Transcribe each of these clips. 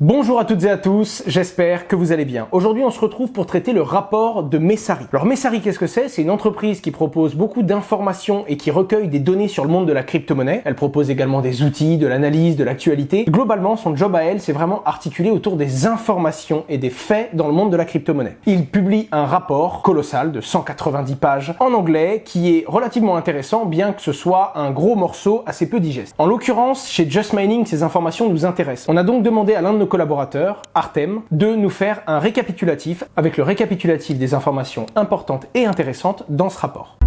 Bonjour à toutes et à tous, j'espère que vous allez bien. Aujourd'hui, on se retrouve pour traiter le rapport de Messari. Alors Messari, qu'est-ce que c'est? C'est une entreprise qui propose beaucoup d'informations et qui recueille des données sur le monde de la crypto-monnaie. Elle propose également des outils, de l'analyse, de l'actualité. Globalement, son job à elle, c'est vraiment articulé autour des informations et des faits dans le monde de la crypto-monnaie. Il publie un rapport colossal de 190 pages en anglais qui est relativement intéressant, bien que ce soit un gros morceau assez peu digeste. En l'occurrence, chez Just Mining, ces informations nous intéressent. On a donc demandé à l'un de nos collaborateurs, Artem, de nous faire un récapitulatif avec le récapitulatif des informations importantes et intéressantes dans ce rapport.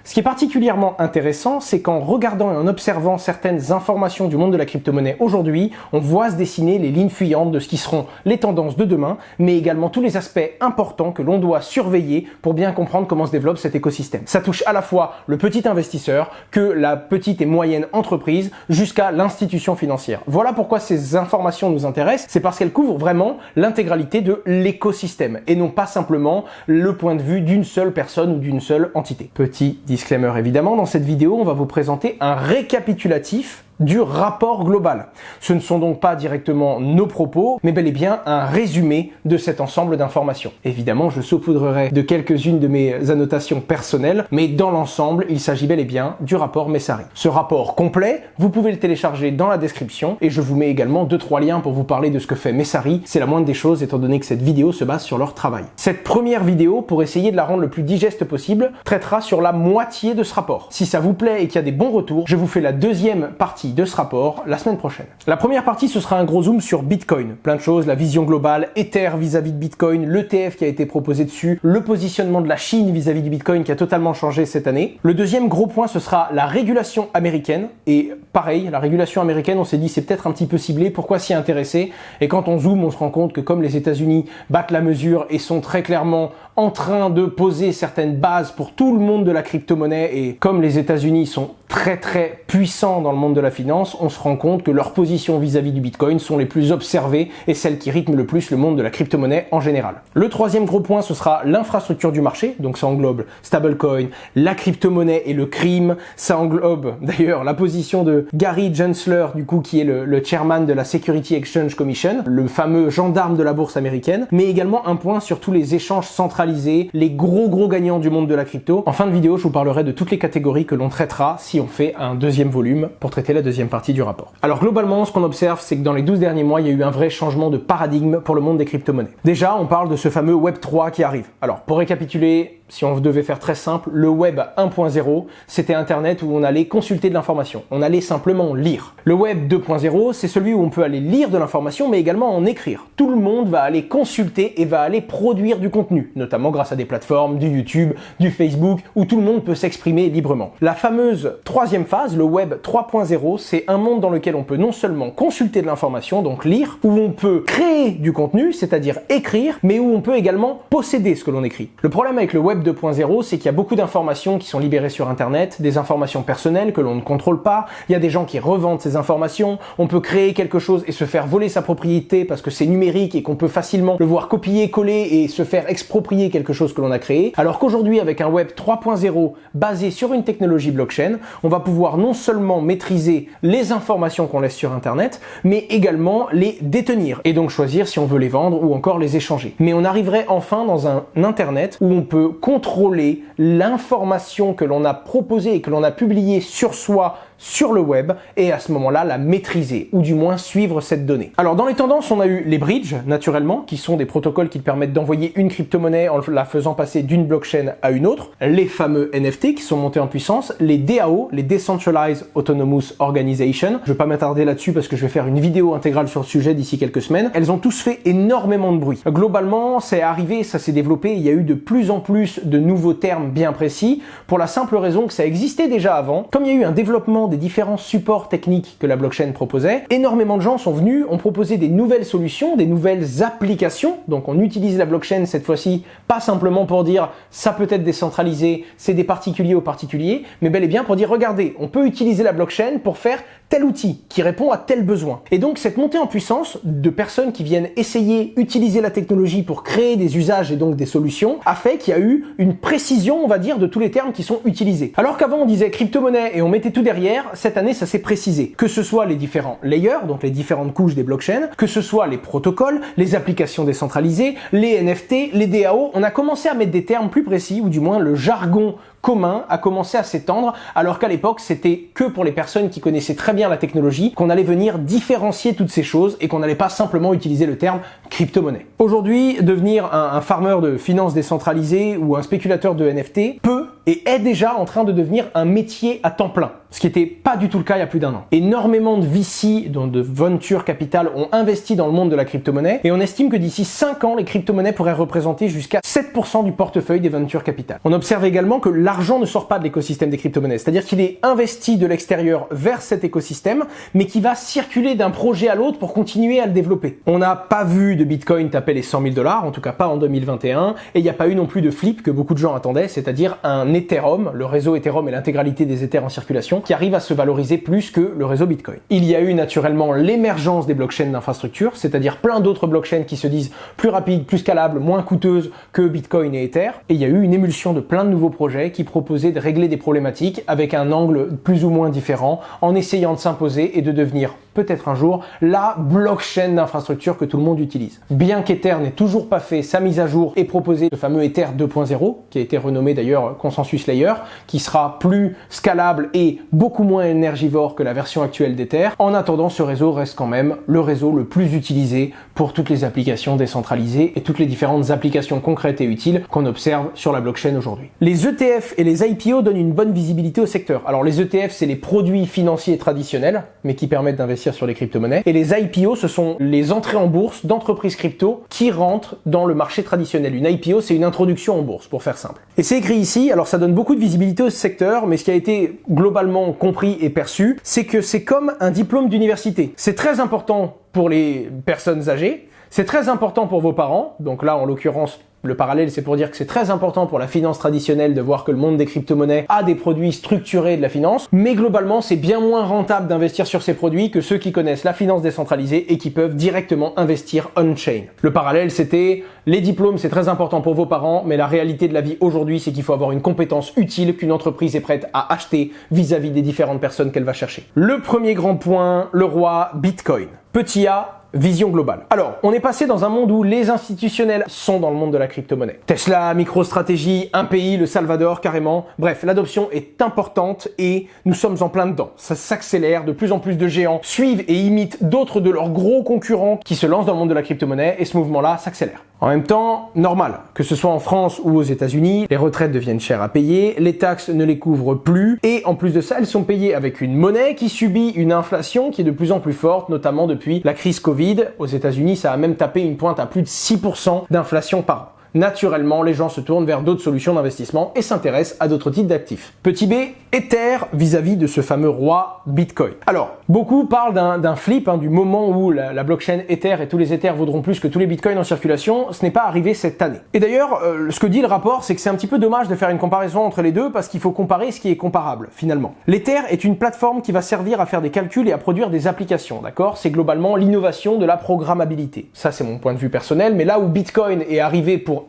Ce qui est particulièrement intéressant, c'est qu'en regardant et en observant certaines informations du monde de la crypto-monnaie aujourd'hui, on voit se dessiner les lignes fuyantes de ce qui seront les tendances de demain, mais également tous les aspects importants que l'on doit surveiller pour bien comprendre comment se développe cet écosystème. Ça touche à la fois le petit investisseur que la petite et moyenne entreprise jusqu'à l'institution financière. Voilà pourquoi ces informations nous intéressent, c'est parce qu'elles couvrent vraiment l'intégralité de l'écosystème et non pas simplement le point de vue d'une seule personne ou d'une seule entité. Petit disclaimer évidemment, dans cette vidéo, on va vous présenter un récapitulatif du rapport global. Ce ne sont donc pas directement nos propos, mais bel et bien un résumé de cet ensemble d'informations. Évidemment, je saupoudrerai de quelques-unes de mes annotations personnelles, mais dans l'ensemble, il s'agit bel et bien du rapport Messari. Ce rapport complet, vous pouvez le télécharger dans la description, et je vous mets également 2-3 liens pour vous parler de ce que fait Messari. C'est la moindre des choses, étant donné que cette vidéo se base sur leur travail. Cette première vidéo, pour essayer de la rendre le plus digeste possible, traitera sur la moitié de ce rapport. Si ça vous plaît et qu'il y a des bons retours, je vous fais la deuxième partie de ce rapport la semaine prochaine. La première partie, ce sera un gros zoom sur Bitcoin. Plein de choses, la vision globale, Ether vis-à-vis de Bitcoin, l'ETF qui a été proposé dessus, le positionnement de la Chine vis-à-vis du Bitcoin qui a totalement changé cette année. Le deuxième gros point, ce sera la régulation américaine. Et pareil, la régulation américaine, on s'est dit c'est peut-être un petit peu ciblé, pourquoi s'y intéresser? Et quand on zoome, on se rend compte que comme les États-Unis battent la mesure et sont très clairement en train de poser certaines bases pour tout le monde de la crypto-monnaie, et comme les États-Unis sont très puissants dans le monde de la finance, on se rend compte que leurs positions vis-à-vis du Bitcoin sont les plus observées et celles qui rythment le plus le monde de la crypto-monnaie en général. Le troisième gros point, ce sera l'infrastructure du marché, donc ça englobe stablecoin, la crypto-monnaie et le crime, ça englobe d'ailleurs la position de Gary Gensler, du coup qui est le chairman de la Security Exchange Commission, le fameux gendarme de la bourse américaine, mais également un point sur tous les échanges centralisés, les gros gagnants du monde de la crypto. En fin de vidéo, je vous parlerai de toutes les catégories que l'on traitera si on fait un deuxième volume pour traiter la deuxième partie du rapport. Alors globalement, ce qu'on observe, c'est que dans les 12 derniers mois, il y a eu un vrai changement de paradigme pour le monde des crypto-monnaies. Déjà, on parle de ce fameux Web 3 qui arrive. Alors, pour récapituler, si on devait faire très simple, le Web 1.0, c'était Internet où on allait consulter de l'information. On allait simplement lire. Le Web 2.0, c'est celui où on peut aller lire de l'information, mais également en écrire. Tout le monde va aller consulter et va aller produire du contenu, notamment grâce à des plateformes, du YouTube, du Facebook, où tout le monde peut s'exprimer librement. La fameuse troisième phase, le Web 3.0, c'est un monde dans lequel on peut non seulement consulter de l'information, donc lire, où on peut créer du contenu, c'est-à-dire écrire, mais où on peut également posséder ce que l'on écrit. Le problème avec le Web 2.0, c'est qu'il y a beaucoup d'informations qui sont libérées sur Internet, des informations personnelles que l'on ne contrôle pas, il y a des gens qui revendent ces informations, on peut créer quelque chose et se faire voler sa propriété parce que c'est numérique et qu'on peut facilement le voir copier, coller et se faire exproprier quelque chose que l'on a créé, alors qu'aujourd'hui, avec un Web 3.0 basé sur une technologie blockchain, on va pouvoir non seulement maîtriser les informations qu'on laisse sur Internet, mais également les détenir et donc choisir si on veut les vendre ou encore les échanger. Mais on arriverait enfin dans un Internet où on peut contrôler l'information que l'on a proposée et que l'on a publiée sur soi sur le web et à ce moment-là la maîtriser ou du moins suivre cette donnée. Alors dans les tendances, on a eu les bridges naturellement qui sont des protocoles qui permettent d'envoyer une crypto-monnaie en la faisant passer d'une blockchain à une autre, les fameux NFT qui sont montés en puissance, les DAO, les Decentralized Autonomous Organization. Je vais pas m'attarder là-dessus parce que je vais faire une vidéo intégrale sur le sujet d'ici quelques semaines. Elles ont tous fait énormément de bruit. Globalement, c'est arrivé, ça s'est développé, il y a eu de plus en plus de nouveaux termes bien précis pour la simple raison que ça existait déjà avant. Comme il y a eu un développement des différents supports techniques que la blockchain proposait, énormément de gens sont venus, ont proposé des nouvelles solutions, des nouvelles applications. Donc on utilise la blockchain cette fois-ci, pas simplement pour dire ça peut être décentralisé, c'est des particuliers aux particuliers, mais bel et bien pour dire regardez, on peut utiliser la blockchain pour faire tel outil qui répond à tel besoin. Et donc cette montée en puissance de personnes qui viennent essayer, utiliser la technologie pour créer des usages et donc des solutions a fait qu'il y a eu une précision, on va dire, de tous les termes qui sont utilisés. Alors qu'avant on disait crypto-monnaie et on mettait tout derrière, cette année ça s'est précisé. Que ce soit les différents layers, donc les différentes couches des blockchains, que ce soit les protocoles, les applications décentralisées, les NFT, les DAO, on a commencé à mettre des termes plus précis, ou du moins le jargon commun a commencé à s'étendre, alors qu'à l'époque c'était que pour les personnes qui connaissaient très bien la technologie qu'on allait venir différencier toutes ces choses et qu'on n'allait pas simplement utiliser le terme crypto-monnaie. Aujourd'hui, devenir un farmer de finances décentralisées ou un spéculateur de NFT peut et est déjà en train de devenir un métier à temps plein, ce qui n'était pas du tout le cas il y a plus d'un an. Énormément de VC, donc de venture capital, ont investi dans le monde de la crypto-monnaie et on estime que d'ici 5 ans, les crypto-monnaies pourraient représenter jusqu'à 7% du portefeuille des venture capital. On observe également que l'argent ne sort pas de l'écosystème des crypto-monnaies, c'est-à-dire qu'il est investi de l'extérieur vers cet écosystème, mais qui va circuler d'un projet à l'autre pour continuer à le développer. On n'a pas vu de Bitcoin taper les 100 000 $, en tout cas pas en 2021, et il n'y a pas eu non plus de flip que beaucoup de gens attendaient, c'est-à-dire un Ethereum, le réseau Ethereum et l'intégralité des Ethers en circulation, qui arrive à se valoriser plus que le réseau Bitcoin. Il y a eu naturellement l'émergence des blockchains d'infrastructure, c'est-à-dire plein d'autres blockchains qui se disent plus rapides, plus scalables, moins coûteuses que Bitcoin et Ether, et il y a eu une émulsion de plein de nouveaux projets qui proposaient de régler des problématiques avec un angle plus ou moins différent, en essayant de s'imposer et de devenir peut-être un jour la blockchain d'infrastructure que tout le monde utilise. Bien qu'Ether n'ait toujours pas fait sa mise à jour et proposé le fameux Ether 2.0, qui a été renommé d'ailleurs Consensus Layer, qui sera plus scalable et beaucoup moins énergivore que la version actuelle d'Ether, en attendant ce réseau reste quand même le réseau le plus utilisé pour toutes les applications décentralisées et toutes les différentes applications concrètes et utiles qu'on observe sur la blockchain aujourd'hui. Les ETF et les IPO donnent une bonne visibilité au secteur. Alors les ETF, c'est les produits financiers traditionnels, mais qui permettent d'investir sur les crypto-monnaies. Et les IPO, ce sont les entrées en bourse d'entreprises crypto qui rentrent dans le marché traditionnel. Une IPO, c'est une introduction en bourse, pour faire simple. Et c'est écrit ici, alors ça donne beaucoup de visibilité au secteur, mais ce qui a été globalement compris et perçu, c'est que c'est comme un diplôme d'université. C'est très important pour les personnes âgées, c'est très important pour vos parents, donc là en l'occurrence le parallèle, c'est pour dire que c'est très important pour la finance traditionnelle de voir que le monde des crypto-monnaies a des produits structurés de la finance, mais globalement, c'est bien moins rentable d'investir sur ces produits que ceux qui connaissent la finance décentralisée et qui peuvent directement investir on-chain. Le parallèle, c'était les diplômes, c'est très important pour vos parents, mais la réalité de la vie aujourd'hui, c'est qu'il faut avoir une compétence utile qu'une entreprise est prête à acheter vis-à-vis des différentes personnes qu'elle va chercher. Le premier grand point, le roi Bitcoin. Petit a, vision globale. Alors, on est passé dans un monde où les institutionnels sont dans le monde de la crypto-monnaie. Tesla, MicroStrategy, un pays, le Salvador, carrément. Bref, l'adoption est importante et nous sommes en plein dedans. Ça s'accélère, de plus en plus de géants suivent et imitent d'autres de leurs gros concurrents qui se lancent dans le monde de la crypto-monnaie et ce mouvement-là s'accélère. En même temps, normal, que ce soit en France ou aux États-Unis, les retraites deviennent chères à payer, les taxes ne les couvrent plus et en plus de ça, elles sont payées avec une monnaie qui subit une inflation qui est de plus en plus forte, notamment depuis la crise Covid. Aux États-Unis, ça a même tapé une pointe à plus de 6% d'inflation par an. Naturellement, les gens se tournent vers d'autres solutions d'investissement et s'intéressent à d'autres types d'actifs. Petit b, Ether vis-à-vis de ce fameux roi Bitcoin. Alors, beaucoup parlent d'un flip, du moment où la blockchain Ether et tous les Ethers vaudront plus que tous les Bitcoins en circulation. Ce n'est pas arrivé cette année. Et d'ailleurs, ce que dit le rapport, c'est que c'est un petit peu dommage de faire une comparaison entre les deux parce qu'il faut comparer ce qui est comparable, finalement. L'Ether est une plateforme qui va servir à faire des calculs et à produire des applications, d'accord? C'est globalement l'innovation de la programmabilité. Ça, c'est mon point de vue personnel, mais là où Bitcoin est arrivé pour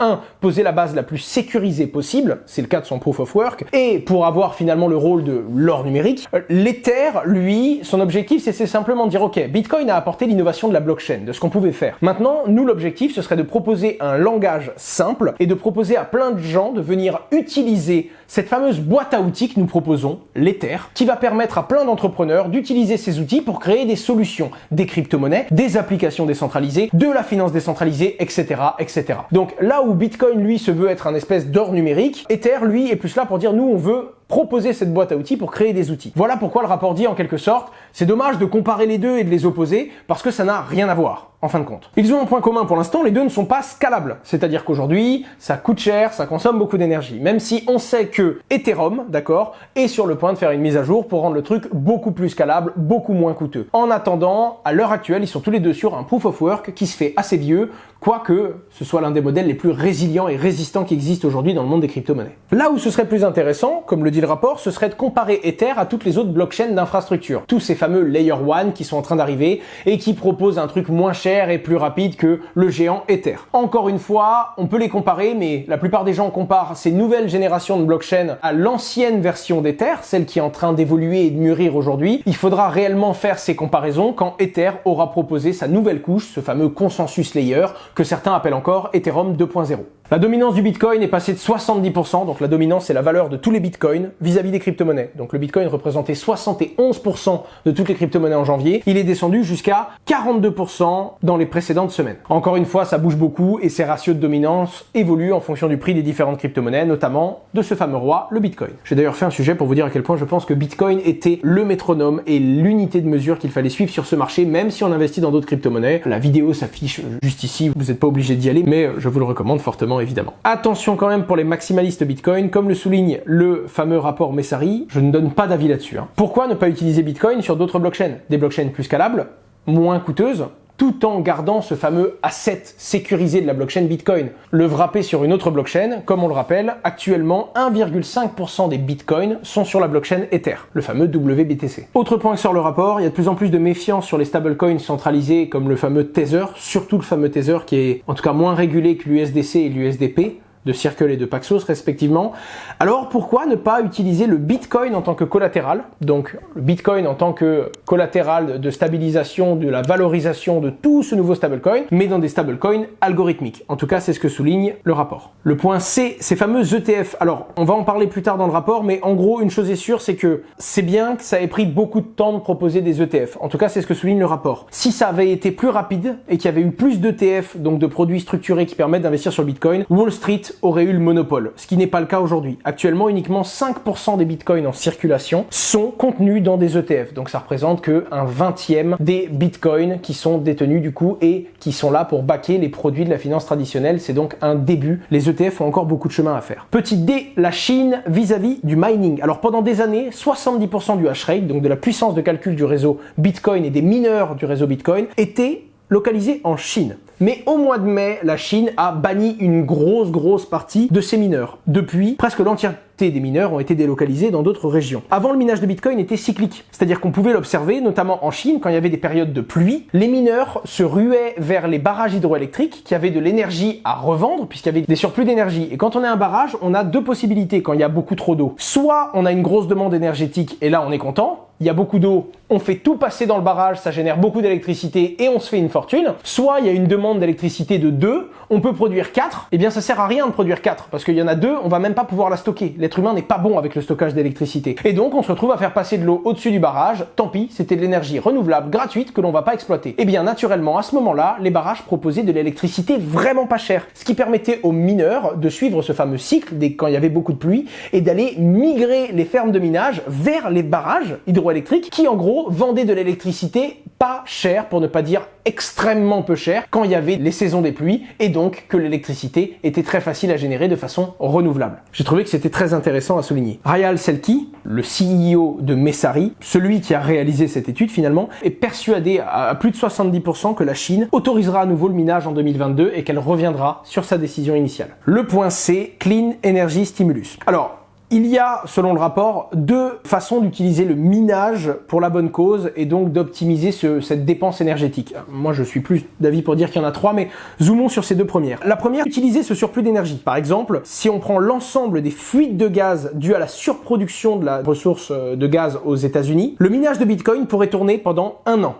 poser la base la plus sécurisée possible, c'est le cas de son Proof of Work, et pour avoir finalement le rôle de l'or numérique, l'Ether, lui, son objectif, c'est simplement de dire, ok, Bitcoin a apporté l'innovation de la blockchain, de ce qu'on pouvait faire. Maintenant, nous, l'objectif, ce serait de proposer un langage simple et de proposer à plein de gens de venir utiliser cette fameuse boîte à outils que nous proposons, l'Ether, qui va permettre à plein d'entrepreneurs d'utiliser ces outils pour créer des solutions, des crypto-monnaies, des applications décentralisées, de la finance décentralisée, etc., etc. Donc là où Bitcoin, lui, se veut être un espèce d'or numérique, Ether, lui, est plus là pour dire, nous, on veut proposer cette boîte à outils pour créer des outils. Voilà pourquoi le rapport dit en quelque sorte, c'est dommage de comparer les deux et de les opposer parce que ça n'a rien à voir, en fin de compte. Ils ont un point commun pour l'instant, les deux ne sont pas scalables. C'est-à-dire qu'aujourd'hui, ça coûte cher, ça consomme beaucoup d'énergie. Même si on sait que Ethereum, d'accord, est sur le point de faire une mise à jour pour rendre le truc beaucoup plus scalable, beaucoup moins coûteux. En attendant, à l'heure actuelle, ils sont tous les deux sur un Proof of Work qui se fait assez vieux, quoique ce soit l'un des modèles les plus résilients et résistants qui existent aujourd'hui dans le monde des crypto-monnaies. Là où ce serait plus intéressant, comme le dit dit le rapport, ce serait de comparer Ether à toutes les autres blockchains d'infrastructure. Tous ces fameux Layer 1 qui sont en train d'arriver et qui proposent un truc moins cher et plus rapide que le géant Ether. Encore une fois, on peut les comparer, mais la plupart des gens comparent ces nouvelles générations de blockchains à l'ancienne version d'Ether, celle qui est en train d'évoluer et de mûrir aujourd'hui. Il faudra réellement faire ces comparaisons quand Ether aura proposé sa nouvelle couche, ce fameux consensus layer que certains appellent encore Ethereum 2.0. La dominance du Bitcoin est passée de 70%, donc la dominance c'est la valeur de tous les Bitcoins vis-à-vis des crypto-monnaies. Donc le Bitcoin représentait 71% de toutes les crypto-monnaies en janvier. Il est descendu jusqu'à 42% dans les précédentes semaines. Encore une fois, ça bouge beaucoup et ces ratios de dominance évoluent en fonction du prix des différentes crypto-monnaies, notamment de ce fameux roi, le Bitcoin. J'ai d'ailleurs fait un sujet pour vous dire à quel point je pense que Bitcoin était le métronome et l'unité de mesure qu'il fallait suivre sur ce marché, même si on investit dans d'autres crypto-monnaies. La vidéo s'affiche juste ici, vous n'êtes pas obligé d'y aller, mais je vous le recommande fortement évidemment. Attention quand même pour les maximalistes Bitcoin, comme le souligne le fameux rapport Messari, je ne donne pas d'avis là-dessus. Pourquoi ne pas utiliser Bitcoin sur d'autres blockchains? Des blockchains plus scalables, moins coûteuses, tout en gardant ce fameux asset sécurisé de la blockchain Bitcoin. Le wrapper sur une autre blockchain, comme on le rappelle, actuellement 1,5% des Bitcoins sont sur la blockchain Ether, le fameux WBTC. Autre point que sur le rapport, il y a de plus en plus de méfiance sur les stablecoins centralisés comme le fameux Tether, surtout le fameux Tether qui est en tout cas moins régulé que l'USDC et l'USDP, de Circle et de Paxos respectivement. Alors pourquoi ne pas utiliser le Bitcoin en tant que collatéral, donc le Bitcoin en tant que collatéral de stabilisation de la valorisation de tout ce nouveau stablecoin, mais dans des stablecoins algorithmiques. En tout cas, c'est ce que souligne le rapport. Le point C, ces fameux ETF. Alors, on va en parler plus tard dans le rapport, mais en gros, une chose est sûre, c'est que c'est bien que ça ait pris beaucoup de temps de proposer des ETF. En tout cas, c'est ce que souligne le rapport. Si ça avait été plus rapide et qu'il y avait eu plus d'ETF, donc de produits structurés qui permettent d'investir sur le Bitcoin, Wall Street aurait eu le monopole, ce qui n'est pas le cas aujourd'hui. Actuellement, uniquement 5% des bitcoins en circulation sont contenus dans des ETF. Donc ça représente que un 20e des bitcoins qui sont détenus du coup et qui sont là pour backer les produits de la finance traditionnelle. C'est donc un début. Les ETF ont encore beaucoup de chemin à faire. Petit D, la Chine vis-à-vis du mining. Alors pendant des années, 70% du hash rate, donc de la puissance de calcul du réseau Bitcoin et des mineurs du réseau Bitcoin, était localisé en Chine. Mais au mois de mai, la Chine a banni une grosse partie de ses mineurs. Depuis, presque l'entièreté des mineurs ont été délocalisés dans d'autres régions. Avant, le minage de Bitcoin était cyclique, c'est-à-dire qu'on pouvait l'observer, notamment en Chine, quand il y avait des périodes de pluie, les mineurs se ruaient vers les barrages hydroélectriques qui avaient de l'énergie à revendre, puisqu'il y avait des surplus d'énergie. Et quand on a un barrage, on a deux possibilités quand il y a beaucoup trop d'eau. Soit on a une grosse demande énergétique et là on est content, il y a beaucoup d'eau, on fait tout passer dans le barrage, ça génère beaucoup d'électricité et on se fait une fortune. Soit il y a une demande d'électricité de 2, on peut produire 4, et bien ça sert à rien de produire 4, parce qu'il y en a 2, on va même pas pouvoir la stocker. L'être humain n'est pas bon avec le stockage d'électricité. Et donc on se retrouve à faire passer de l'eau au-dessus du barrage, tant pis, c'était de l'énergie renouvelable, gratuite, que l'on va pas exploiter. Et bien naturellement, à ce moment-là, les barrages proposaient de l'électricité vraiment pas chère, ce qui permettait aux mineurs de suivre ce fameux cycle, quand il y avait beaucoup de pluie, et d'aller migrer les fermes de minage vers les barrages hydroélectriques, qui en gros vendaient de l'électricité pas cher, pour ne pas dire extrêmement peu cher, quand il y avait les saisons des pluies, et donc que l'électricité était très facile à générer de façon renouvelable. J'ai trouvé que c'était très intéressant à souligner. Rayal Selki, le CEO de Messari, celui qui a réalisé cette étude finalement, est persuadé à plus de 70% que la Chine autorisera à nouveau le minage en 2022 et qu'elle reviendra sur sa décision initiale. Le point C, Clean Energy Stimulus. Alors, il y a, selon le rapport, deux façons d'utiliser le minage pour la bonne cause et donc d'optimiser cette dépense énergétique. Moi, je suis plus d'avis pour dire qu'il y en a trois, mais zoomons sur ces deux premières. La première, utiliser ce surplus d'énergie. Par exemple, si on prend l'ensemble des fuites de gaz dues à la surproduction de la ressource de gaz aux États-Unis, le minage de Bitcoin pourrait tourner pendant 1 an.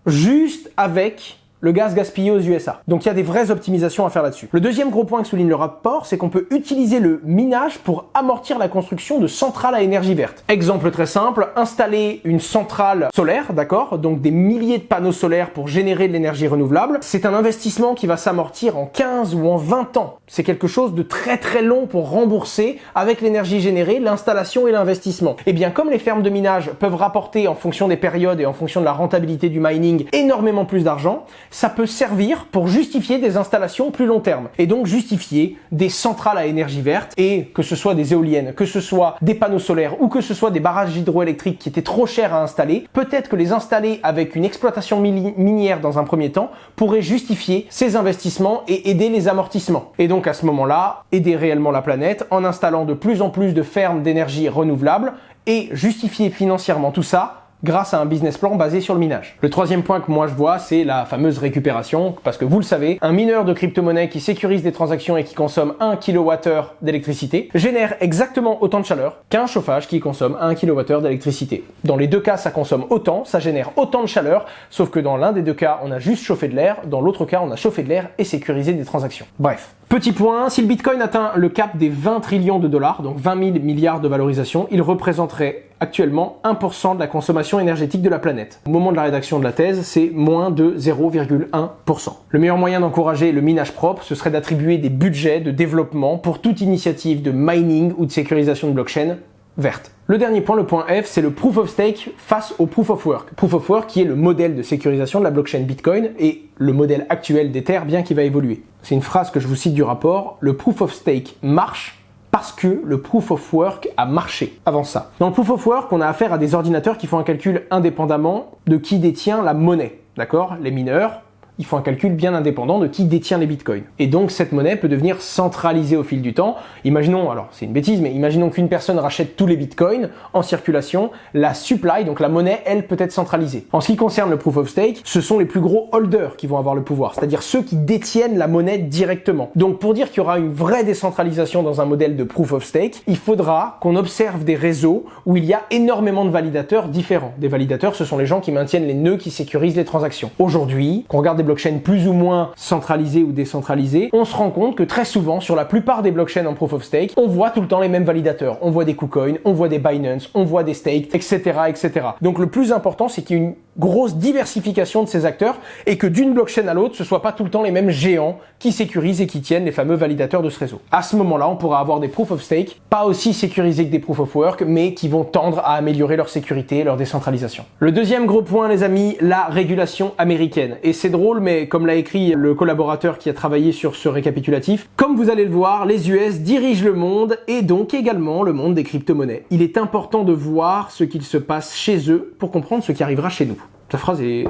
Juste avec le gaz gaspillé aux USA. Donc il y a des vraies optimisations à faire là-dessus. Le deuxième gros point que souligne le rapport, c'est qu'on peut utiliser le minage pour amortir la construction de centrales à énergie verte. Exemple très simple, installer une centrale solaire, d'accord, donc des milliers de panneaux solaires pour générer de l'énergie renouvelable. C'est un investissement qui va s'amortir en 15 ou en 20 ans. C'est quelque chose de très long pour rembourser avec l'énergie générée, l'installation et l'investissement. Et bien comme les fermes de minage peuvent rapporter en fonction des périodes et en fonction de la rentabilité du mining énormément plus d'argent, ça peut servir pour justifier des installations plus long terme et donc justifier des centrales à énergie verte, et que ce soit des éoliennes, que ce soit des panneaux solaires ou que ce soit des barrages hydroélectriques qui étaient trop chers à installer, peut-être que les installer avec une exploitation minière dans un premier temps pourrait justifier ces investissements et aider les amortissements. Et donc à ce moment-là, aider réellement la planète en installant de plus en plus de fermes d'énergie renouvelable et justifier financièrement tout ça grâce à un business plan basé sur le minage. Le troisième point que moi je vois, c'est la fameuse récupération, parce que vous le savez, un mineur de crypto-monnaie qui sécurise des transactions et qui consomme 1 kWh d'électricité génère exactement autant de chaleur qu'un chauffage qui consomme 1 kWh d'électricité. Dans les deux cas, ça consomme autant, ça génère autant de chaleur, sauf que dans l'un des deux cas, on a juste chauffé de l'air, dans l'autre cas, on a chauffé de l'air et sécurisé des transactions. Bref. Petit point, si le Bitcoin atteint le cap des 20 trillions de dollars, donc 20 000 milliards de valorisation, il représenterait actuellement 1% de la consommation énergétique de la planète. Au moment de la rédaction de la thèse, c'est moins de 0,1%. Le meilleur moyen d'encourager le minage propre, ce serait d'attribuer des budgets de développement pour toute initiative de mining ou de sécurisation de blockchain verte. Le dernier point, le point F, c'est le Proof of Stake face au Proof of Work. Proof of Work qui est le modèle de sécurisation de la blockchain Bitcoin et le modèle actuel d'Ether, bien qu'il va évoluer. C'est une phrase que je vous cite du rapport, le Proof of Stake marche parce que le Proof of Work a marché avant ça. Dans le Proof of Work, on a affaire à des ordinateurs qui font un calcul indépendamment de qui détient la monnaie, d'accord ? Les mineurs, ils font un calcul bien indépendant de qui détient les bitcoins. Et donc cette monnaie peut devenir centralisée au fil du temps. Imaginons, alors c'est une bêtise, mais imaginons qu'une personne rachète tous les bitcoins en circulation, la supply, donc la monnaie, elle peut être centralisée. En ce qui concerne le proof of stake, ce sont les plus gros holders qui vont avoir le pouvoir, c'est-à-dire ceux qui détiennent la monnaie directement. Donc pour dire qu'il y aura une vraie décentralisation dans un modèle de proof of stake, il faudra qu'on observe des réseaux où il y a énormément de validateurs différents. Des validateurs, ce sont les gens qui maintiennent les nœuds qui sécurisent les transactions. Aujourd'hui, qu'on regarde des blockchains plus ou moins centralisées ou décentralisées, on se rend compte que très souvent, sur la plupart des blockchains en proof of stake, on voit tout le temps les mêmes validateurs. On voit des KuCoin, on voit des Binance, on voit des Staked, etc., etc. Donc le plus important, c'est qu'il y ait une grosse diversification de ces acteurs et que d'une blockchain à l'autre, ce soit pas tout le temps les mêmes géants qui sécurisent et qui tiennent les fameux validateurs de ce réseau. À ce moment-là, on pourra avoir des proof of stake, pas aussi sécurisés que des proof of work, mais qui vont tendre à améliorer leur sécurité et leur décentralisation. Le deuxième gros point, les amis, la régulation américaine. Et c'est drôle, mais comme l'a écrit le collaborateur qui a travaillé sur ce récapitulatif, comme vous allez le voir, les US dirigent le monde et donc également le monde des crypto-monnaies. Il est important de voir ce qu'il se passe chez eux pour comprendre ce qui arrivera chez nous. Cette phrase est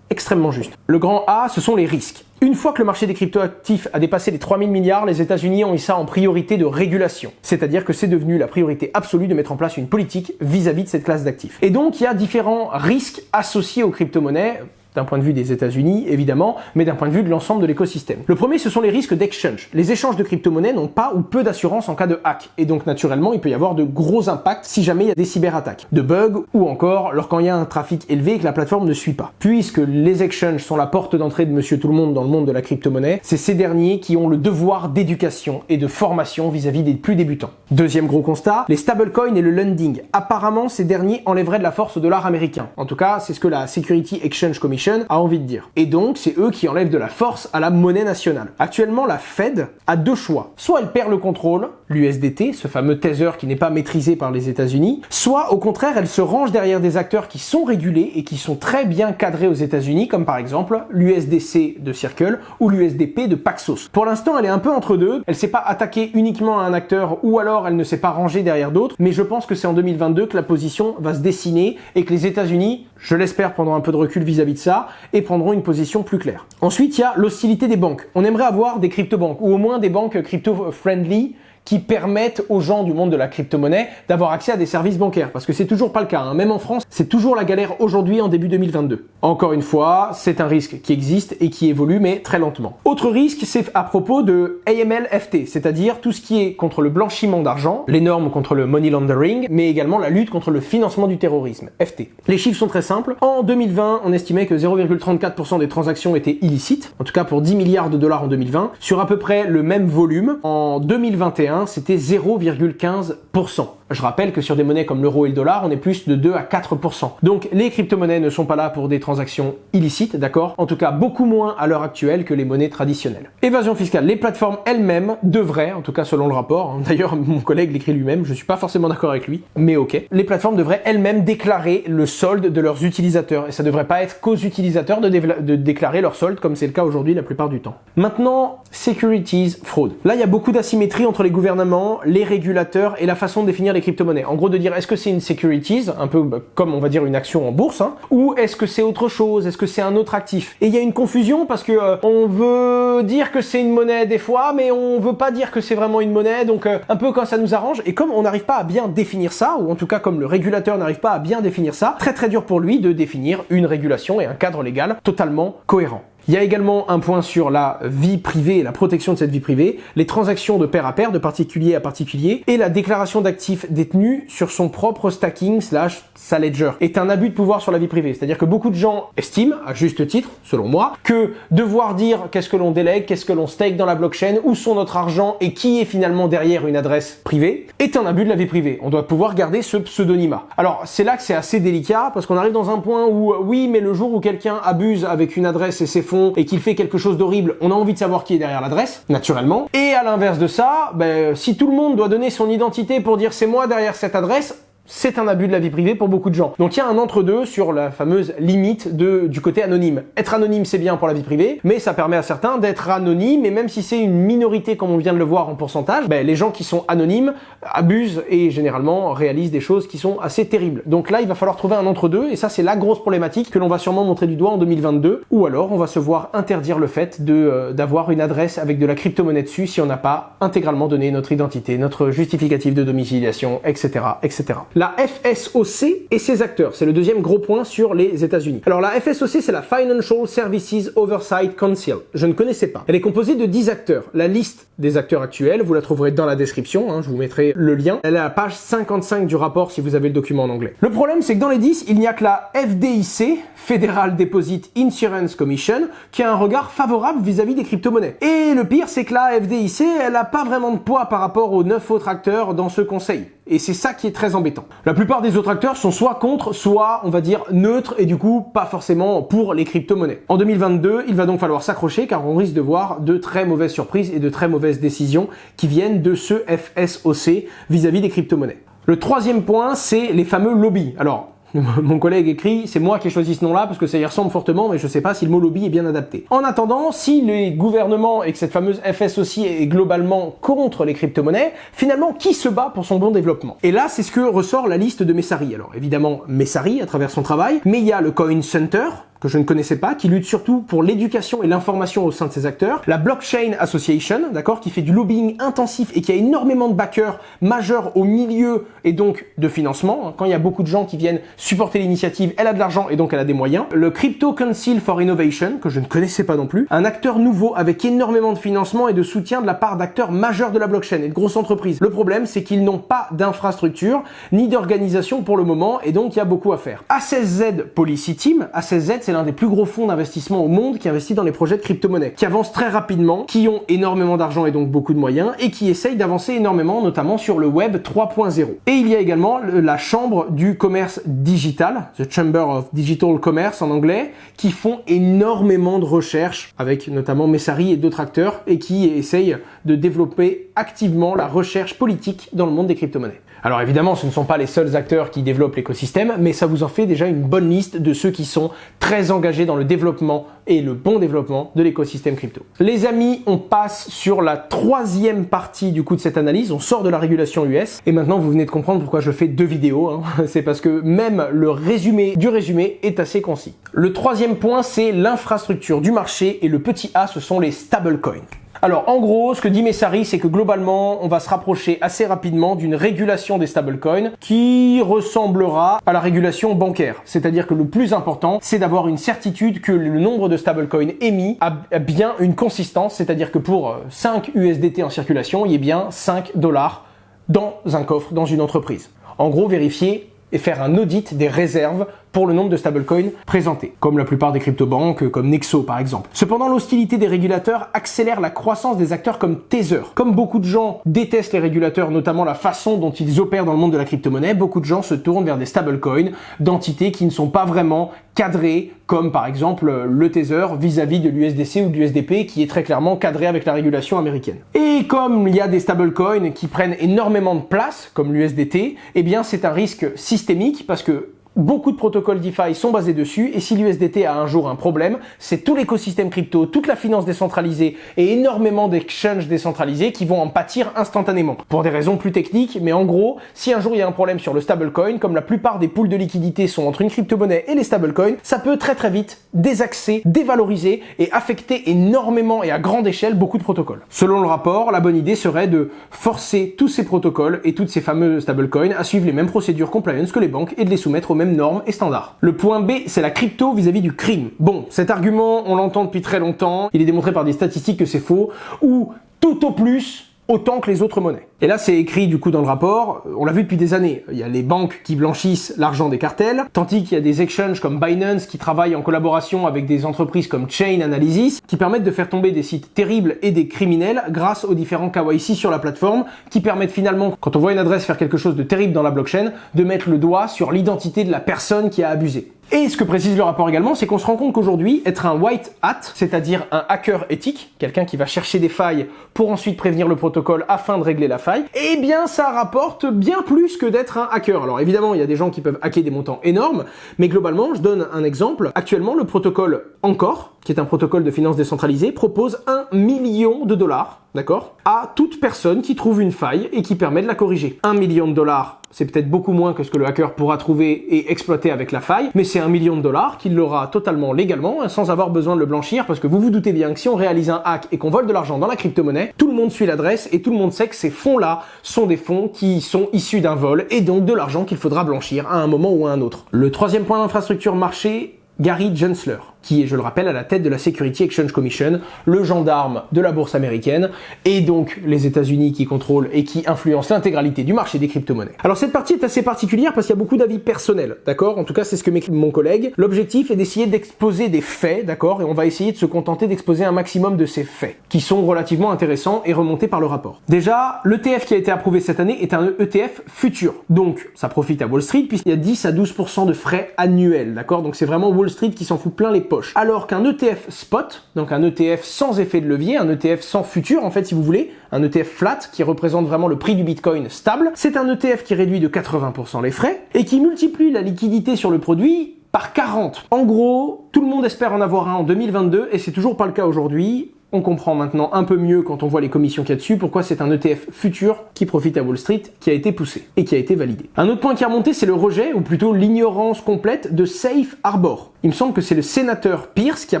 extrêmement juste. Le grand A, ce sont les risques. Une fois que le marché des cryptoactifs a dépassé les 3000 milliards, les États-Unis ont mis ça en priorité de régulation. C'est-à-dire que c'est devenu la priorité absolue de mettre en place une politique vis-à-vis de cette classe d'actifs. Et donc, il y a différents risques associés aux crypto-monnaies, d'un point de vue des États-Unis, évidemment, mais d'un point de vue de l'ensemble de l'écosystème. Le premier, ce sont les risques d'exchange. Les échanges de crypto-monnaies n'ont pas ou peu d'assurance en cas de hack. Et donc, naturellement, il peut y avoir de gros impacts si jamais il y a des cyberattaques, de bugs, ou encore lorsqu'il y a un trafic élevé et que la plateforme ne suit pas. Puisque les exchanges sont la porte d'entrée de monsieur tout le monde dans le monde de la crypto-monnaie, c'est ces derniers qui ont le devoir d'éducation et de formation vis-à-vis des plus débutants. Deuxième gros constat, les stablecoins et le lending. Apparemment, ces derniers enlèveraient de la force au dollar américain. En tout cas, c'est ce que la Security Exchange Commission a envie de dire. Et donc, c'est eux qui enlèvent de la force à la monnaie nationale. Actuellement, la Fed a deux choix. Soit elle perd le contrôle, l'USDT, ce fameux Tether qui n'est pas maîtrisé par les États-Unis, soit au contraire, elle se range derrière des acteurs qui sont régulés et qui sont très bien cadrés aux États-Unis, comme par exemple l'USDC de Circle ou l'USDP de Paxos. Pour l'instant, elle est un peu entre deux. Elle s'est pas attaquée uniquement à un acteur ou alors elle ne s'est pas rangée derrière d'autres, mais je pense que c'est en 2022 que la position va se dessiner et que les États-Unis, je l'espère, prendront un peu de recul vis-à-vis de ça et prendront une position plus claire. Ensuite, il y a l'hostilité des banques. On aimerait avoir des crypto-banques ou au moins des banques crypto-friendly qui permettent aux gens du monde de la crypto-monnaie d'avoir accès à des services bancaires. Parce que c'est toujours pas le cas, hein. Même en France, c'est toujours la galère aujourd'hui en début 2022. Encore une fois, c'est un risque qui existe et qui évolue, mais très lentement. Autre risque, c'est à propos de AML-FT, c'est-à-dire tout ce qui est contre le blanchiment d'argent, les normes contre le money laundering, mais également la lutte contre le financement du terrorisme, FT. Les chiffres sont très simples. En 2020, on estimait que 0,34% des transactions étaient illicites, en tout cas pour 10 milliards de dollars en 2020, sur à peu près le même volume. En 2021, c'était 0,15%. Je rappelle que sur des monnaies comme l'euro et le dollar, on est plus de 2 à 4%. Donc les crypto-monnaies ne sont pas là pour des transactions illicites, d'accord? En tout cas, beaucoup moins à l'heure actuelle que les monnaies traditionnelles. Évasion fiscale. Les plateformes elles-mêmes devraient, en tout cas selon le rapport, hein, d'ailleurs mon collègue l'écrit lui-même, je suis pas forcément d'accord avec lui, mais ok. Les plateformes devraient elles-mêmes déclarer le solde de leurs utilisateurs et ça devrait pas être qu'aux utilisateurs de déclarer leur solde comme c'est le cas aujourd'hui la plupart du temps. Maintenant, securities fraud. Là, il y a beaucoup d'asymétrie entre les gouvernements, les régulateurs et la façon de définir les crypto-monnaies. En gros, de dire est-ce que c'est une securities, un peu comme on va dire une action en bourse, hein, ou est-ce que c'est autre chose, est-ce que c'est un autre actif. Et il y a une confusion parce que on veut dire que c'est une monnaie des fois, mais on veut pas dire que c'est vraiment une monnaie, donc un peu quand ça nous arrange. Et comme on n'arrive pas à bien définir ça, ou en tout cas comme le régulateur n'arrive pas à bien définir ça, très dur pour lui de définir une régulation et un cadre légal totalement cohérent. Il y a également un point sur la vie privée et la protection de cette vie privée, les transactions de pair à pair, de particulier à particulier, et la déclaration d'actifs détenus sur son propre stacking / sa ledger est un abus de pouvoir sur la vie privée. C'est-à-dire que beaucoup de gens estiment, à juste titre, selon moi, que devoir dire qu'est-ce que l'on délègue, qu'est-ce que l'on stake dans la blockchain, où sont notre argent et qui est finalement derrière une adresse privée, est un abus de la vie privée. On doit pouvoir garder ce pseudonymat. Alors, c'est là que c'est assez délicat, parce qu'on arrive dans un point où, oui, mais le jour où quelqu'un abuse avec une adresse et ses fonds et qu'il fait quelque chose d'horrible, on a envie de savoir qui est derrière l'adresse, naturellement. Et à l'inverse de ça, si tout le monde doit donner son identité pour dire c'est moi derrière cette adresse, c'est un abus de la vie privée pour beaucoup de gens. Donc il y a un entre-deux sur la fameuse limite du côté anonyme. Être anonyme, c'est bien pour la vie privée, mais ça permet à certains d'être anonymes, et même si c'est une minorité comme on vient de le voir en pourcentage, les gens qui sont anonymes abusent et généralement réalisent des choses qui sont assez terribles. Donc là, il va falloir trouver un entre-deux, et ça c'est la grosse problématique que l'on va sûrement montrer du doigt en 2022, ou alors on va se voir interdire le fait d'avoir une adresse avec de la crypto-monnaie dessus si on n'a pas intégralement donné notre identité, notre justificatif de domiciliation, etc., etc. La FSOC et ses acteurs, c'est le deuxième gros point sur les États-Unis. Alors la FSOC, c'est la Financial Services Oversight Council. Je ne connaissais pas. Elle est composée de 10 acteurs. La liste des acteurs actuels, vous la trouverez dans la description, hein, je vous mettrai le lien. Elle est à la page 55 du rapport si vous avez le document en anglais. Le problème, c'est que dans les 10, il n'y a que la FDIC, Federal Deposit Insurance Commission, qui a un regard favorable vis-à-vis des crypto-monnaies. Et le pire, c'est que la FDIC, elle n'a pas vraiment de poids par rapport aux 9 autres acteurs dans ce conseil. Et c'est ça qui est très embêtant. La plupart des autres acteurs sont soit contre, soit, on va dire, neutres et du coup, pas forcément pour les crypto-monnaies. En 2022, il va donc falloir s'accrocher car on risque de voir de très mauvaises surprises et de très mauvaises décisions qui viennent de ce FSOC vis-à-vis des crypto-monnaies. Le troisième point, c'est les fameux lobbies. Alors, mon collègue écrit, c'est moi qui ai choisi ce nom-là parce que ça y ressemble fortement, mais je sais pas si le mot lobby est bien adapté. En attendant, si les gouvernements et que cette fameuse FSOC est globalement contre les crypto-monnaies, finalement, qui se bat pour son bon développement? Et là, c'est ce que ressort la liste de Messari. Alors évidemment, Messari à travers son travail, mais il y a le Coin Center, que je ne connaissais pas, qui lutte surtout pour l'éducation et l'information au sein de ses acteurs, la Blockchain Association, d'accord, qui fait du lobbying intensif et qui a énormément de backers majeurs au milieu et donc de financement. Quand il y a beaucoup de gens qui viennent supporter l'initiative, elle a de l'argent et donc elle a des moyens. Le Crypto Council for Innovation, que je ne connaissais pas non plus, un acteur nouveau avec énormément de financement et de soutien de la part d'acteurs majeurs de la blockchain et de grosses entreprises. Le problème, c'est qu'ils n'ont pas d'infrastructure ni d'organisation pour le moment et donc il y a beaucoup à faire. A16Z Policy Team, A16Z, c'est l'un des plus gros fonds d'investissement au monde qui investit dans les projets de crypto-monnaies, qui avancent très rapidement, qui ont énormément d'argent et donc beaucoup de moyens, et qui essayent d'avancer énormément, notamment sur le web 3.0. Et il y a également la chambre du commerce digital, The Chamber of Digital Commerce en anglais, qui font énormément de recherches, avec notamment Messari et d'autres acteurs, et qui essayent de développer activement la recherche politique dans le monde des crypto-monnaies. Alors évidemment, ce ne sont pas les seuls acteurs qui développent l'écosystème, mais ça vous en fait déjà une bonne liste de ceux qui sont très engagés dans le développement et le bon développement de l'écosystème crypto. Les amis, on passe sur la troisième partie du coup de cette analyse, on sort de la régulation US, et maintenant vous venez de comprendre pourquoi je fais deux vidéos, hein. C'est parce que même le résumé du résumé est assez concis. Le troisième point, c'est l'infrastructure du marché, et le petit A, ce sont les stablecoins. Alors en gros, ce que dit Messari, c'est que globalement, on va se rapprocher assez rapidement d'une régulation des stablecoins qui ressemblera à la régulation bancaire. C'est-à-dire que le plus important, c'est d'avoir une certitude que le nombre de stablecoins émis a bien une consistance, c'est-à-dire que pour 5 USDT en circulation, il y ait bien 5 dollars dans un coffre, dans une entreprise. En gros, vérifier et faire un audit des réserves pour le nombre de stablecoins présentés, comme la plupart des crypto-banques, comme Nexo par exemple. Cependant, l'hostilité des régulateurs accélère la croissance des acteurs comme Tether. Comme beaucoup de gens détestent les régulateurs, notamment la façon dont ils opèrent dans le monde de la crypto-monnaie, beaucoup de gens se tournent vers des stablecoins d'entités qui ne sont pas vraiment cadrées, comme par exemple le Tether vis-à-vis de l'USDC ou de l'USDP, qui est très clairement cadré avec la régulation américaine. Et comme il y a des stablecoins qui prennent énormément de place, comme l'USDT, eh bien c'est un risque systémique parce que beaucoup de protocoles DeFi sont basés dessus et si l'USDT a un jour un problème, c'est tout l'écosystème crypto, toute la finance décentralisée et énormément d'exchanges décentralisés qui vont en pâtir instantanément. Pour des raisons plus techniques, mais en gros, si un jour il y a un problème sur le stablecoin, comme la plupart des pools de liquidités sont entre une crypto-monnaie et les stablecoins, ça peut très très vite désaxer, dévaloriser et affecter énormément et à grande échelle beaucoup de protocoles. Selon le rapport, la bonne idée serait de forcer tous ces protocoles et toutes ces fameux stablecoins à suivre les mêmes procédures compliance que les banques et de les soumettre aux mêmes normes et standards. Le point B, c'est la crypto vis-à-vis du crime. Bon, cet argument, on l'entend depuis très longtemps, il est démontré par des statistiques que c'est faux, ou tout au plus autant que les autres monnaies. Et là, c'est écrit du coup dans le rapport, on l'a vu depuis des années, il y a les banques qui blanchissent l'argent des cartels, tandis qu'il y a des exchanges comme Binance qui travaillent en collaboration avec des entreprises comme Chain Analysis, qui permettent de faire tomber des sites terribles et des criminels grâce aux différents KYC sur la plateforme, qui permettent finalement, quand on voit une adresse faire quelque chose de terrible dans la blockchain, de mettre le doigt sur l'identité de la personne qui a abusé. Et ce que précise le rapport également, c'est qu'on se rend compte qu'aujourd'hui, être un white hat, c'est-à-dire un hacker éthique, quelqu'un qui va chercher des failles pour ensuite prévenir le protocole afin de régler la faille, eh bien ça rapporte bien plus que d'être un hacker. Alors évidemment, il y a des gens qui peuvent hacker des montants énormes, mais globalement, je donne un exemple. Actuellement, le protocole Encore, qui est un protocole de finance décentralisée, propose 1 million de dollars, d'accord, à toute personne qui trouve une faille et qui permet de la corriger. 1 million de dollars, c'est peut-être beaucoup moins que ce que le hacker pourra trouver et exploiter avec la faille, mais c'est 1 million de dollars qu'il l'aura totalement légalement, sans avoir besoin de le blanchir, parce que vous vous doutez bien que si on réalise un hack et qu'on vole de l'argent dans la crypto-monnaie, tout le monde suit l'adresse et tout le monde sait que ces fonds-là sont des fonds qui sont issus d'un vol et donc de l'argent qu'il faudra blanchir à un moment ou à un autre. Le troisième point d'infrastructure marché, Gary Gensler, qui est, je le rappelle, à la tête de la Security Exchange Commission, le gendarme de la bourse américaine, et donc les États-Unis qui contrôlent et qui influencent l'intégralité du marché des crypto-monnaies. Alors cette partie est assez particulière parce qu'il y a beaucoup d'avis personnels, d'accord? En tout cas, c'est ce que m'écrit mon collègue. L'objectif est d'essayer d'exposer des faits, d'accord? Et on va essayer de se contenter d'exposer un maximum de ces faits, qui sont relativement intéressants et remontés par le rapport. Déjà, l'ETF qui a été approuvé cette année est un ETF futur. Donc, ça profite à Wall Street puisqu'il y a 10 à 12% de frais annuels, d'accord? Donc c'est vraiment Wall Street qui s'en fout plein les poches. Alors qu'un ETF spot, donc un ETF sans effet de levier, un ETF sans futur, en fait, si vous voulez, un ETF flat qui représente vraiment le prix du Bitcoin stable, c'est un ETF qui réduit de 80% les frais et qui multiplie la liquidité sur le produit par 40. En gros, tout le monde espère en avoir un en 2022 et c'est toujours pas le cas aujourd'hui. On comprend maintenant un peu mieux quand on voit les commissions qu'il y a dessus, pourquoi c'est un ETF futur qui profite à Wall Street, qui a été poussé et qui a été validé. Un autre point qui a remonté, c'est le rejet, ou plutôt l'ignorance complète de Safe Harbor. Il me semble que c'est le sénateur Pierce qui a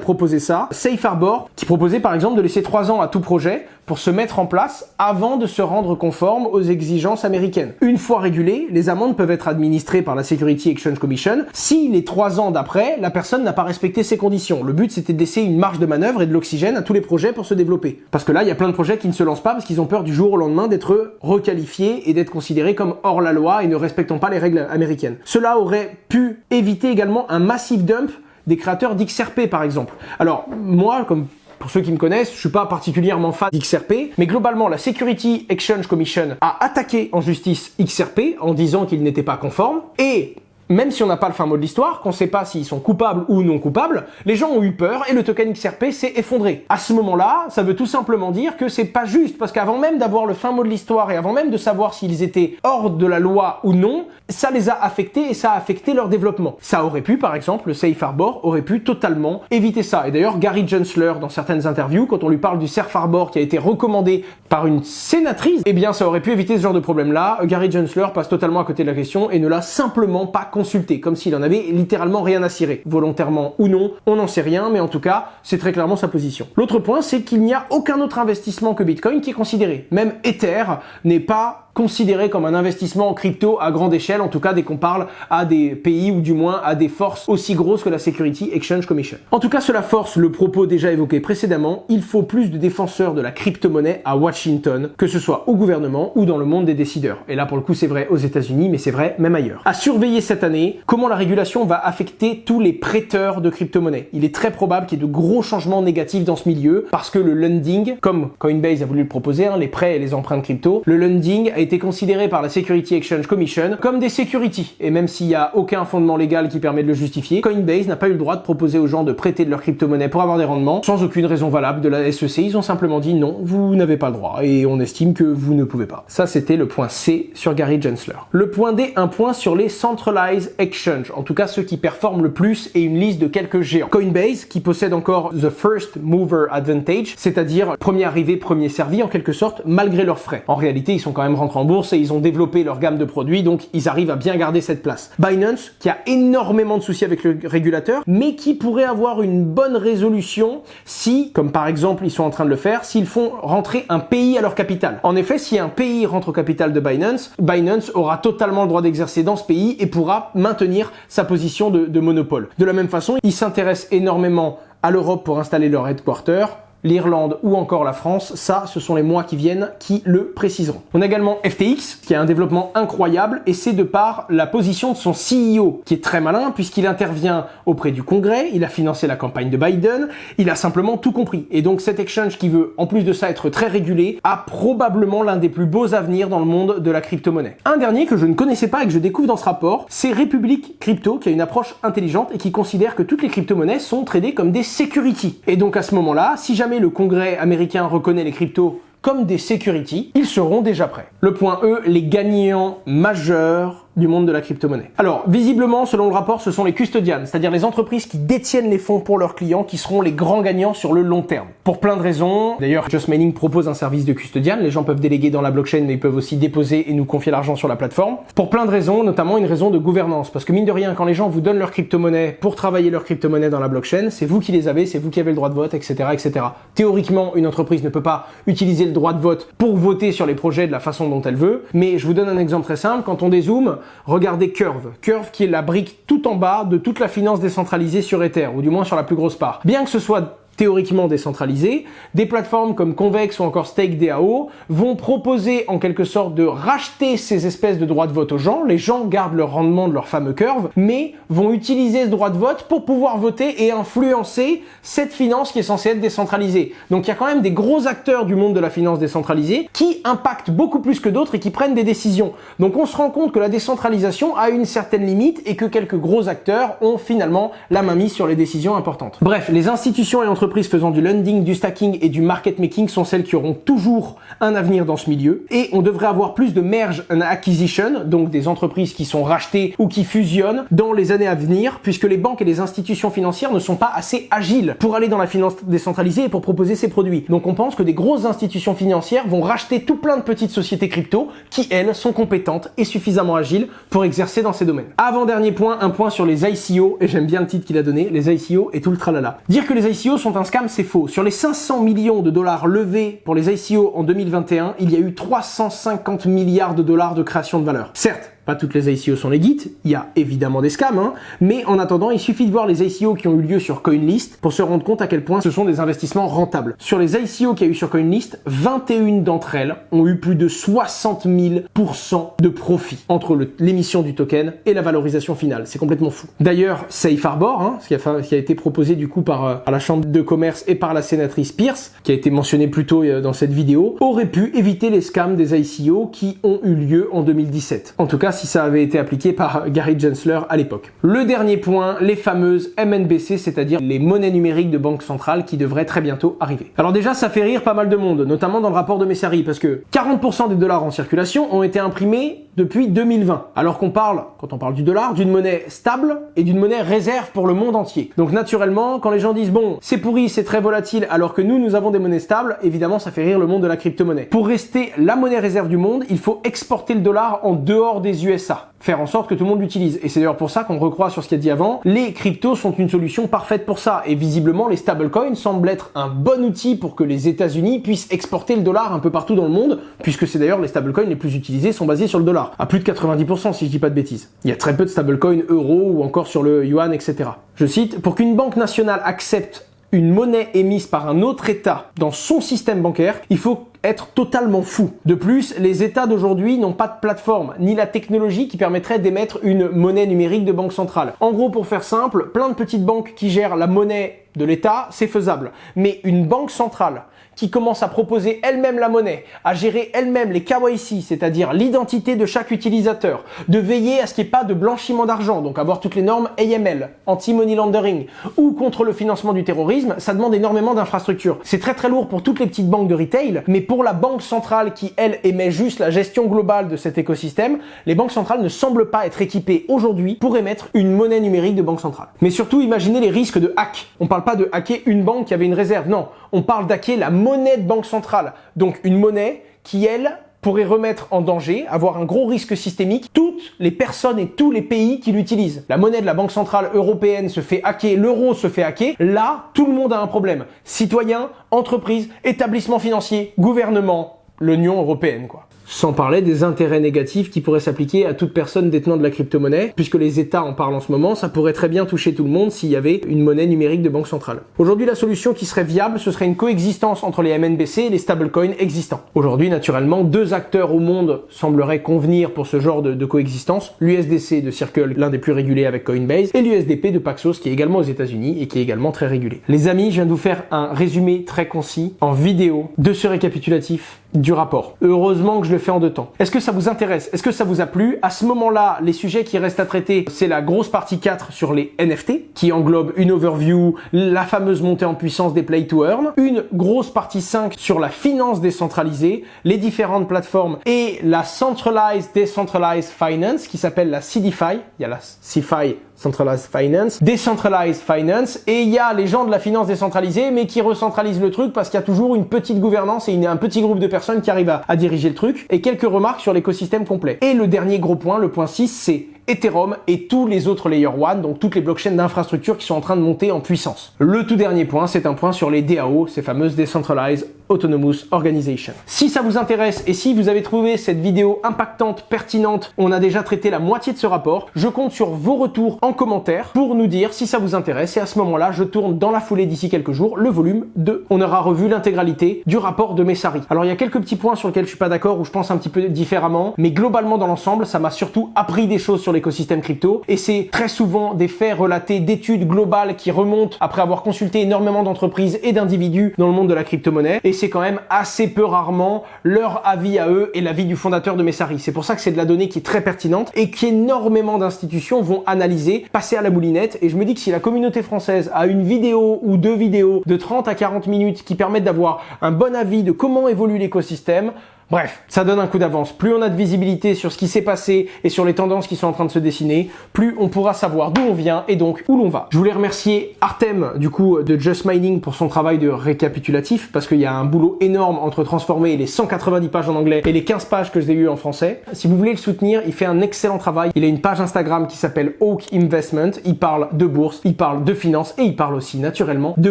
proposé ça. Safe Harbor, qui proposait par exemple de laisser 3 ans à tout projet pour se mettre en place avant de se rendre conforme aux exigences américaines. Une fois régulé, les amendes peuvent être administrées par la Security Exchange Commission si les 3 ans d'après, la personne n'a pas respecté ses conditions. Le but, c'était de laisser une marge de manœuvre et de l'oxygène à tous les projets pour se développer. Parce que là, il y a plein de projets qui ne se lancent pas parce qu'ils ont peur du jour au lendemain d'être requalifiés et d'être considérés comme hors la loi et ne respectant pas les règles américaines. Cela aurait pu éviter également un massif dump des créateurs d'XRP par exemple. Alors moi, comme pour ceux qui me connaissent, je suis pas particulièrement fan d'XRP, mais globalement, la Security Exchange Commission a attaqué en justice XRP en disant qu'il n'était pas conforme et même si on n'a pas le fin mot de l'histoire, qu'on ne sait pas s'ils sont coupables ou non coupables, les gens ont eu peur et le token XRP s'est effondré. À ce moment-là, ça veut tout simplement dire que c'est pas juste, parce qu'avant même d'avoir le fin mot de l'histoire et avant même de savoir s'ils étaient hors de la loi ou non, ça les a affectés et ça a affecté leur développement. Ça aurait pu, par exemple, le Safe Harbor aurait pu totalement éviter ça. Et d'ailleurs, Gary Gensler, dans certaines interviews, quand on lui parle du Safe Harbor qui a été recommandé par une sénatrice, eh bien ça aurait pu éviter ce genre de problème-là. Gary Gensler passe totalement à côté de la question et ne l'a simplement pas consulté, comme s'il en avait littéralement rien à cirer. Volontairement ou non, on n'en sait rien, mais en tout cas, c'est très clairement sa position. L'autre point, c'est qu'il n'y a aucun autre investissement que Bitcoin qui est considéré. Même Ether n'est pas considéré comme un investissement en crypto à grande échelle, en tout cas dès qu'on parle à des pays ou du moins à des forces aussi grosses que la Security Exchange Commission. En tout cas, cela force le propos déjà évoqué précédemment, il faut plus de défenseurs de la crypto-monnaie à Washington, que ce soit au gouvernement ou dans le monde des décideurs. Et là pour le coup c'est vrai aux États-Unis, mais c'est vrai même ailleurs. À surveiller cette année année, comment la régulation va affecter tous les prêteurs de crypto-monnaies. Il est très probable qu'il y ait de gros changements négatifs dans ce milieu parce que le lending, comme Coinbase a voulu le proposer, les prêts et les emprunts crypto, le lending a été considéré par la Security Exchange Commission comme des securities. Et même s'il n'y a aucun fondement légal qui permet de le justifier, Coinbase n'a pas eu le droit de proposer aux gens de prêter de leur crypto-monnaie pour avoir des rendements sans aucune raison valable de la SEC. Ils ont simplement dit non, vous n'avez pas le droit et on estime que vous ne pouvez pas. Ça, c'était le point C sur Gary Gensler. Le point D, un point sur les Centralized Exchange, en tout cas ceux qui performent le plus et une liste de quelques géants. Coinbase, qui possède encore the first mover advantage, c'est-à-dire premier arrivé, premier servi en quelque sorte, malgré leurs frais. En réalité, ils sont quand même rentrés en bourse et ils ont développé leur gamme de produits, donc ils arrivent à bien garder cette place. Binance, qui a énormément de soucis avec le régulateur, mais qui pourrait avoir une bonne résolution si, comme par exemple ils sont en train de le faire, s'ils font rentrer un pays à leur capital. En effet, si un pays rentre au capital de Binance, Binance aura totalement le droit d'exercer dans ce pays et pourra maintenir sa position de monopole. De la même façon, ils s'intéressent énormément à l'Europe pour installer leur headquarter, l'Irlande ou encore la France, ça, ce sont les mois qui viennent qui le préciseront. On a également FTX, qui a un développement incroyable, et c'est de par la position de son CEO, qui est très malin, puisqu'il intervient auprès du Congrès, il a financé la campagne de Biden, il a simplement tout compris. Et donc cet exchange qui veut, en plus de ça, être très régulé, a probablement l'un des plus beaux avenirs dans le monde de la crypto-monnaie. Un dernier que je ne connaissais pas et que je découvre dans ce rapport, c'est Republic Crypto, qui a une approche intelligente et qui considère que toutes les crypto-monnaies sont tradées comme des securities. Et donc à ce moment-là, si jamais le Congrès américain reconnaît les cryptos comme des securities, ils seront déjà prêts. Le point E, les gagnants majeurs du monde de la crypto-monnaie. Alors, visiblement, selon le rapport, ce sont les custodians, c'est-à-dire les entreprises qui détiennent les fonds pour leurs clients, qui seront les grands gagnants sur le long terme. Pour plein de raisons. D'ailleurs, Just Mining propose un service de custodian. Les gens peuvent déléguer dans la blockchain, mais ils peuvent aussi déposer et nous confier l'argent sur la plateforme. Pour plein de raisons, notamment une raison de gouvernance. Parce que mine de rien, quand les gens vous donnent leur crypto-monnaie pour travailler leur crypto-monnaie dans la blockchain, c'est vous qui les avez, c'est vous qui avez le droit de vote, etc., etc. Théoriquement, une entreprise ne peut pas utiliser le droit de vote pour voter sur les projets de la façon dont elle veut. Mais je vous donne un exemple très simple. Quand on dézoome, regardez Curve. Curve qui est la brique tout en bas de toute la finance décentralisée sur Ether, ou du moins sur la plus grosse part. Bien que ce soit théoriquement décentralisé, des plateformes comme Convex ou encore StakeDAO vont proposer en quelque sorte de racheter ces espèces de droits de vote aux gens. Les gens gardent leur rendement de leur fameux curve, mais vont utiliser ce droit de vote pour pouvoir voter et influencer cette finance qui est censée être décentralisée. Donc il y a quand même des gros acteurs du monde de la finance décentralisée qui impactent beaucoup plus que d'autres et qui prennent des décisions. Donc on se rend compte que la décentralisation a une certaine limite et que quelques gros acteurs ont finalement la main mise sur les décisions importantes. Bref, les institutions et entreprises faisant du lending, du stacking et du market making sont celles qui auront toujours un avenir dans ce milieu, et on devrait avoir plus de merge and acquisition, donc des entreprises qui sont rachetées ou qui fusionnent dans les années à venir, puisque les banques et les institutions financières ne sont pas assez agiles pour aller dans la finance décentralisée et pour proposer ces produits. Donc on pense que des grosses institutions financières vont racheter tout plein de petites sociétés crypto qui, elles, sont compétentes et suffisamment agiles pour exercer dans ces domaines. Avant-dernier point, un point sur les ICO, et j'aime bien le titre qu'il a donné, les ICO et tout le tralala. Dire que les ICO sont un scam, c'est faux. Sur les 500 millions de dollars levés pour les ICO en 2021, il y a eu 350 milliards de dollars de création de valeur. Certes, pas toutes les ICO sont legit, il y a évidemment des scams, mais en attendant, il suffit de voir les ICO qui ont eu lieu sur CoinList pour se rendre compte à quel point ce sont des investissements rentables. Sur les ICO qu'il y a eu sur CoinList, 21 d'entre elles ont eu plus de 60 000% de profit entre l'émission du token et la valorisation finale. C'est complètement fou. D'ailleurs, Safe Harbor, ce qui a été proposé du coup par la Chambre de commerce et par la sénatrice Pierce, qui a été mentionné plus tôt dans cette vidéo, aurait pu éviter les scams des ICO qui ont eu lieu en 2017. En tout cas, si ça avait été appliqué par Gary Gensler à l'époque. Le dernier point, les fameuses MNBC, c'est-à-dire les monnaies numériques de banque centrale qui devraient très bientôt arriver. Alors déjà, ça fait rire pas mal de monde, notamment dans le rapport de Messari, parce que 40% des dollars en circulation ont été imprimés depuis 2020. Alors qu'on parle, quand on parle du dollar, d'une monnaie stable et d'une monnaie réserve pour le monde entier. Donc naturellement, quand les gens disent bon, c'est pourri, c'est très volatile, alors que nous avons des monnaies stables, évidemment, ça fait rire le monde de la crypto-monnaie. Pour rester la monnaie réserve du monde, il faut exporter le dollar en dehors des USA. Faire en sorte que tout le monde l'utilise. Et c'est d'ailleurs pour ça qu'on recroit sur ce qu'il a dit avant. Les cryptos sont une solution parfaite pour ça. Et visiblement, les stablecoins semblent être un bon outil pour que les États-Unis puissent exporter le dollar un peu partout dans le monde, puisque c'est d'ailleurs les stablecoins les plus utilisés sont basés sur le dollar. À plus de 90% si je dis pas de bêtises. Il y a très peu de stablecoins euros ou encore sur le yuan, etc. Je cite, pour qu'une banque nationale accepte une monnaie émise par un autre État dans son système bancaire, il faut être totalement fou. De plus, les États d'aujourd'hui n'ont pas de plateforme ni la technologie qui permettrait d'émettre une monnaie numérique de banque centrale. En gros, pour faire simple, plein de petites banques qui gèrent la monnaie de l'État, c'est faisable. Mais une banque centrale qui commence à proposer elle-même la monnaie, à gérer elle-même les KYC, c'est-à-dire l'identité de chaque utilisateur, de veiller à ce qu'il n'y ait pas de blanchiment d'argent, donc avoir toutes les normes AML, anti-money laundering, ou contre le financement du terrorisme, ça demande énormément d'infrastructures. C'est très très lourd pour toutes les petites banques de retail, mais pour la banque centrale qui, elle, émet juste la gestion globale de cet écosystème, les banques centrales ne semblent pas être équipées aujourd'hui pour émettre une monnaie numérique de banque centrale. Mais surtout, imaginez les risques de hack. On parle pas de hacker une banque qui avait une réserve, non. On parle d'hacker la monnaie de banque centrale. Donc une monnaie qui, elle, pourrait remettre en danger, avoir un gros risque systémique, toutes les personnes et tous les pays qui l'utilisent. La monnaie de la Banque Centrale Européenne se fait hacker, l'euro se fait hacker. Là, tout le monde a un problème. Citoyens, entreprises, établissements financiers, gouvernement, l'Union Européenne, quoi. Sans parler des intérêts négatifs qui pourraient s'appliquer à toute personne détenant de la crypto-monnaie, puisque les États en parlent en ce moment, ça pourrait très bien toucher tout le monde s'il y avait une monnaie numérique de banque centrale. Aujourd'hui, la solution qui serait viable, ce serait une coexistence entre les MNBC et les stablecoins existants. Aujourd'hui, naturellement, deux acteurs au monde sembleraient convenir pour ce genre de coexistence, l'USDC de Circle, l'un des plus régulés avec Coinbase, et l'USDP de Paxos, qui est également aux États-Unis et qui est également très régulé. Les amis, je viens de vous faire un résumé très concis en vidéo de ce récapitulatif du rapport. Heureusement que je le fais en 2 temps. Est-ce que ça vous intéresse? Est-ce que ça vous a plu? À ce moment-là, les sujets qui restent à traiter, c'est la grosse partie 4 sur les NFT, qui englobe une overview, la fameuse montée en puissance des play to earn, une grosse partie 5 sur la finance décentralisée, les différentes plateformes et la Centralized Decentralized Finance, qui s'appelle la CDFI. Il y a la CFI, Centralized Finance, Decentralized Finance, et il y a les gens de la finance décentralisée, mais qui recentralisent le truc parce qu'il y a toujours une petite gouvernance et un petit groupe de personnes qui arrivent à diriger le truc, et quelques remarques sur l'écosystème complet. Et le dernier gros point, le point 6, c'est Ethereum et tous les autres Layer 1, donc toutes les blockchains d'infrastructure qui sont en train de monter en puissance. Le tout dernier point, c'est un point sur les DAO, ces fameuses Decentralized Autonomous Organization. Si ça vous intéresse et si vous avez trouvé cette vidéo impactante, pertinente, on a déjà traité la moitié de ce rapport, je compte sur vos retours en commentaire pour nous dire si ça vous intéresse, et à ce moment-là, je tourne dans la foulée d'ici quelques jours le volume 2. On aura revu l'intégralité du rapport de Messari. Alors il y a quelques petits points sur lesquels je suis pas d'accord, où je pense un petit peu différemment, mais globalement dans l'ensemble, ça m'a surtout appris des choses sur l'écosystème crypto, et c'est très souvent des faits relatés d'études globales qui remontent après avoir consulté énormément d'entreprises et d'individus dans le monde de la crypto-monnaie, et c'est quand même assez peu rarement leur avis à eux et l'avis du fondateur de Messari. C'est pour ça que c'est de la donnée qui est très pertinente et qu'énormément d'institutions vont analyser, passer à la moulinette, et je me dis que si la communauté française a une vidéo ou 2 vidéos de 30 à 40 minutes qui permettent d'avoir un bon avis de comment évolue l'écosystème, bref, ça donne un coup d'avance. Plus on a de visibilité sur ce qui s'est passé et sur les tendances qui sont en train de se dessiner, plus on pourra savoir d'où on vient et donc où l'on va. Je voulais remercier Artem, du coup, de Just Mining pour son travail de récapitulatif, parce qu'il y a un boulot énorme entre transformer les 190 pages en anglais et les 15 pages que j'ai eues en français. Si vous voulez le soutenir, il fait un excellent travail. Il a une page Instagram qui s'appelle Oak Investment. Il parle de bourse, il parle de finance et il parle aussi, naturellement, de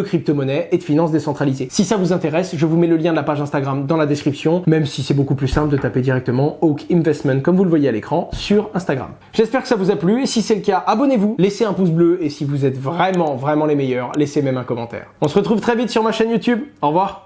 crypto-monnaie et de finances décentralisées. Si ça vous intéresse, je vous mets le lien de la page Instagram dans la description, même si c'est beaucoup plus simple de taper directement Oak Investment, comme vous le voyez à l'écran, sur Instagram. J'espère que ça vous a plu, et si c'est le cas, abonnez-vous, laissez un pouce bleu, et si vous êtes vraiment les meilleurs, laissez même un commentaire. On se retrouve très vite sur ma chaîne YouTube. Au revoir.